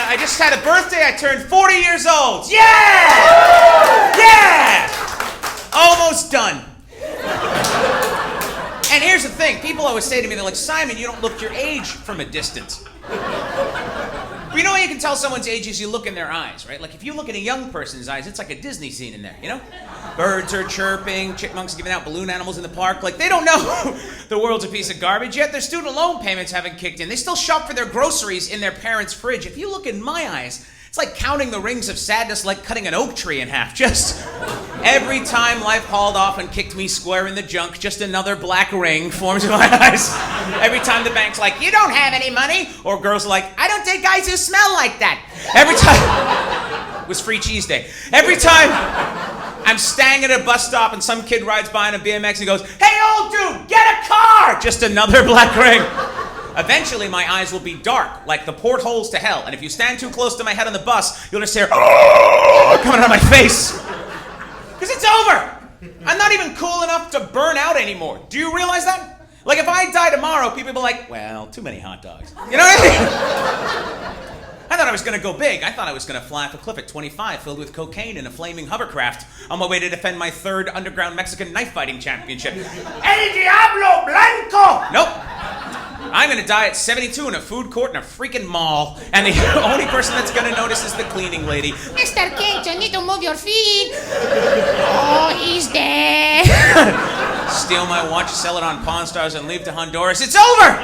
I just had a birthday. I turned 40 years old. Yeah! Yeah! Almost done. And here's the thing. People always say to me, they're like, Simon, you don't look your age from a distance. But you know how you can tell someone's age is you look in their eyes, right? Like if you look in a young person's eyes, it's like a Disney scene in there, you know? Birds are chirping, chipmunks are giving out balloon animals in the park. Like they don't know the world's a piece of garbage, yet their student loan payments haven't kicked in. They still shop for their groceries in their parents' fridge. If you look in my eyes, it's like counting the rings of sadness, like cutting an oak tree in half. Just every time life hauled off and kicked me square in the junk, just another black ring forms in my eyes. Every time the bank's like, you don't have any money. Or girls are like, I don't date guys who smell like that. Every time, it was free cheese day. Every time I'm staying at a bus stop and some kid rides by on a BMX and goes, hey old dude, get a car. Just another black ring. Eventually, my eyes will be dark, like the portholes to hell. And if you stand too close to my head on the bus, you'll just hear, oh, coming out of my face. Because it's over. I'm not even cool enough to burn out anymore. Do you realize that? Like, if I die tomorrow, people will be like, well, too many hot dogs. You know what I mean? I thought I was going to go big. I thought I was going to fly off a cliff at 25 filled with cocaine in a flaming hovercraft on my way to defend my 3rd underground Mexican knife fighting championship. El Diablo Blanco! Nope. I'm going to die at 72 in a food court in a freaking mall, and the only person that's going to notice is the cleaning lady. Mr. Cage, you need to move your feet. Oh, he's dead. Steal my watch, sell it on Pawn Stars, and leave to Honduras. It's over!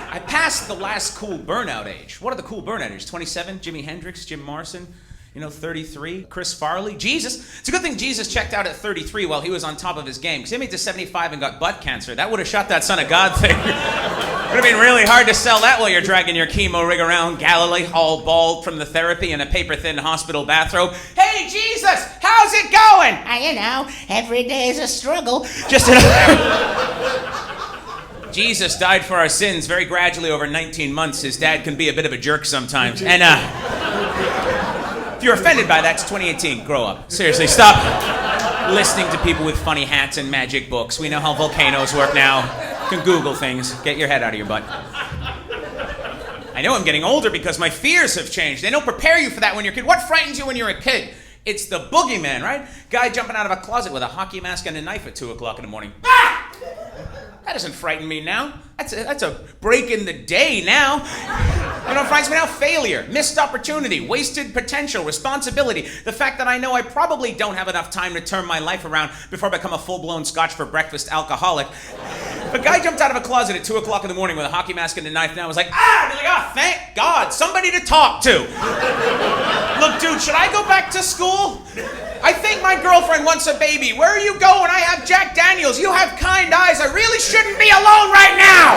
I passed the last cool burnout age. What are the cool burnout ages? 27? Jimi Hendrix, Jim Morrison? 33, Chris Farley, Jesus. It's a good thing Jesus checked out at 33 while he was on top of his game, because he made it to 75 and got butt cancer. That would have shot that Son of God thing. Would have been really hard to sell that while you're dragging your chemo rig around Galilee, all bald from the therapy in a paper-thin hospital bathrobe. Hey, Jesus, how's it going? Every day is a struggle. Just another... Jesus died for our sins very gradually over 19 months. His dad can be a bit of a jerk sometimes. And, if you're offended by that, it's 2018. Grow up. Seriously, stop listening to people with funny hats and magic books. We know how volcanoes work now. You can Google things. Get your head out of your butt. I know I'm getting older because my fears have changed. They don't prepare you for that when you're a kid. What frightens you when you're a kid? It's the boogeyman, right? Guy jumping out of a closet with a hockey mask and a knife at 2 o'clock in the morning. Ah! That doesn't frighten me now. That's a break in the day now. You know what frightens me now? Failure, missed opportunity, wasted potential, responsibility. The fact that I know I probably don't have enough time to turn my life around before I become a full-blown Scotch for breakfast alcoholic. If a guy jumped out of a closet at 2 o'clock in the morning with a hockey mask and a knife, now I was like, I'd be like, thank God, somebody to talk to. Look, dude, should I go back to school? I think my girlfriend wants a baby. Where are you going? I have Jack Daniels. You have kind eyes. I really shouldn't be alone right now.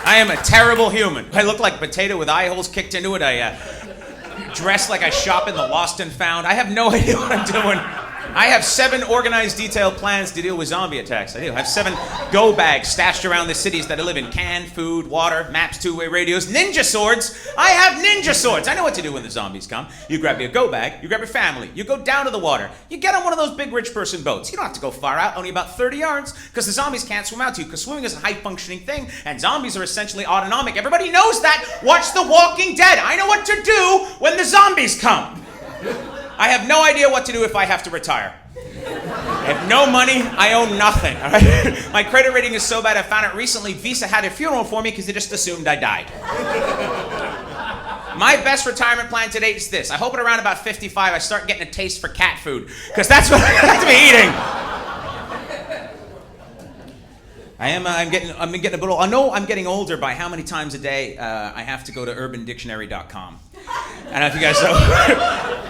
I am a terrible human. I look like a potato with eye holes kicked into it. I dress like I shop in the Lost and Found. I have no idea what I'm doing. I have 7 organized, detailed plans to deal with zombie attacks. I do. I have 7 go bags stashed around the cities that I live in. Canned food, water, maps, 2-way radios, ninja swords. I have ninja swords. I know what to do when the zombies come. You grab your go bag, you grab your family, you go down to the water. You get on one of those big rich person boats. You don't have to go far out, only about 30 yards, because the zombies can't swim out to you, because swimming is a high-functioning thing, and zombies are essentially autonomic. Everybody knows that. Watch The Walking Dead. I know what to do when the zombies come. I have no idea what to do if I have to retire. I have no money, I own nothing, all right? My credit rating is so bad I found out recently Visa had a funeral for me because they just assumed I died. My best retirement plan to date is this. I hope at around about 55 I start getting a taste for cat food, because that's what I have to be eating. I'm getting a bit old. I know I'm getting older by how many times a day I have to go to UrbanDictionary.com. I don't know if you guys know.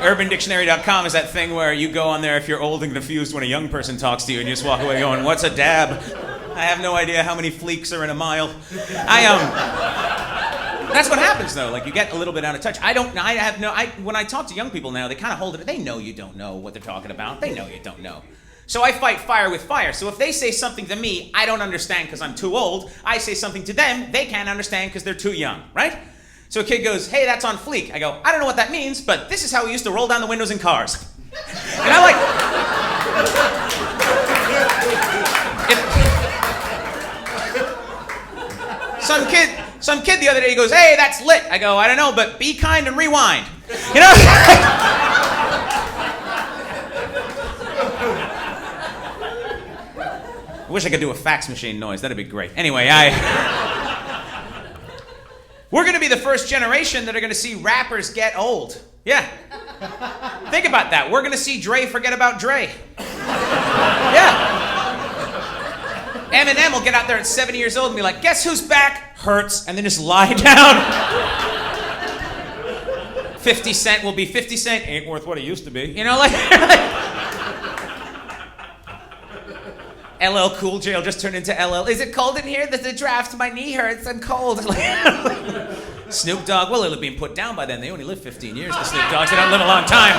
UrbanDictionary.com is that thing where you go on there if you're old and confused when a young person talks to you and you just walk away going, what's a dab? I have no idea how many fleeks are in a mile. That's what happens though. Like you get a little bit out of touch. When I talk to young people now, they kind of hold it. They know you don't know what they're talking about. They know you don't know. So I fight fire with fire. So if they say something to me, I don't understand because I'm too old. I say something to them, they can't understand because they're too young, right? So a kid goes, hey, that's on fleek. I go, I don't know what that means, but this is how we used to roll down the windows in cars. And I'm like... some kid the other day, he goes, "Hey, that's lit." I go, "I don't know, but be kind and rewind." You know? I wish I could do a fax machine noise. That'd be great. Anyway, we're going to be the first generation that are going to see rappers get old. Yeah. Think about that. We're going to see Dre forget about Dre. Yeah. Eminem will get out there at 70 years old and be like, "Guess who's back? Hurts," and then just lie down. 50 Cent will be 50 Cent. Ain't worth what it used to be. You know, like LL Cool J will just turn into LL. "Is it cold in here? There's a draft. My knee hurts. I'm cold." Snoop Dogg, well, he'll have been put down by then. They only live 15 years, the Snoop Dogs. They don't live a long time.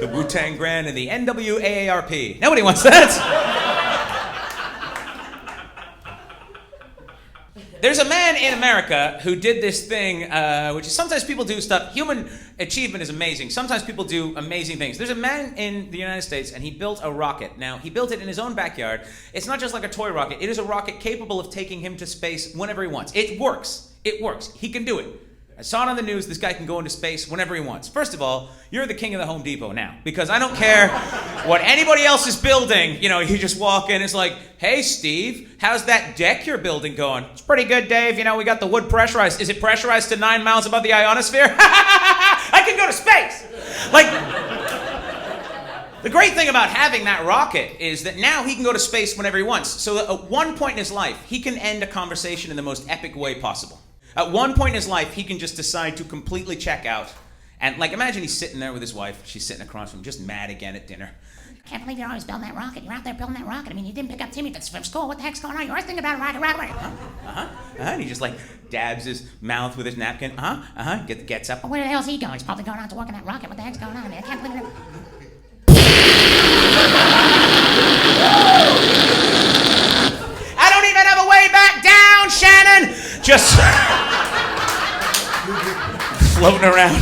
The Wu-Tang Grand and the NWAARP. Nobody wants that. There's a man in America who did this thing, which is sometimes people do stuff. Human achievement is amazing. Sometimes people do amazing things. There's a man in the United States, and he built a rocket. Now, he built it in his own backyard. It's not just like a toy rocket. It is a rocket capable of taking him to space whenever he wants. It works. It works. He can do it. I saw it on the news. This guy can go into space whenever he wants. First of all, you're the king of the Home Depot now, because I don't care what anybody else is building. You know, you just walk in, it's like, "Hey, Steve, how's that deck you're building going?" "It's pretty good, Dave. You know, we got the wood pressurized." "Is it pressurized to 9 miles above the ionosphere?" I can go to space. Like, the great thing about having that rocket is that now he can go to space whenever he wants. So at one point in his life, he can end a conversation in the most epic way possible. At one point in his life, he can just decide to completely check out. And, like, imagine he's sitting there with his wife. She's sitting across from him, just mad again at dinner. I can't believe you're always building that rocket. You're out there building that rocket. I mean, you didn't pick up Timmy from school. What the heck's going on? You're always thinking about it right. And he just, like, dabs his mouth with his napkin. Gets up. Well, where the hell's he going? He's probably going out to work on that rocket. What the heck's going on? I mean, I can't believe it. I don't even have a way back down, Shannon! Just floating around.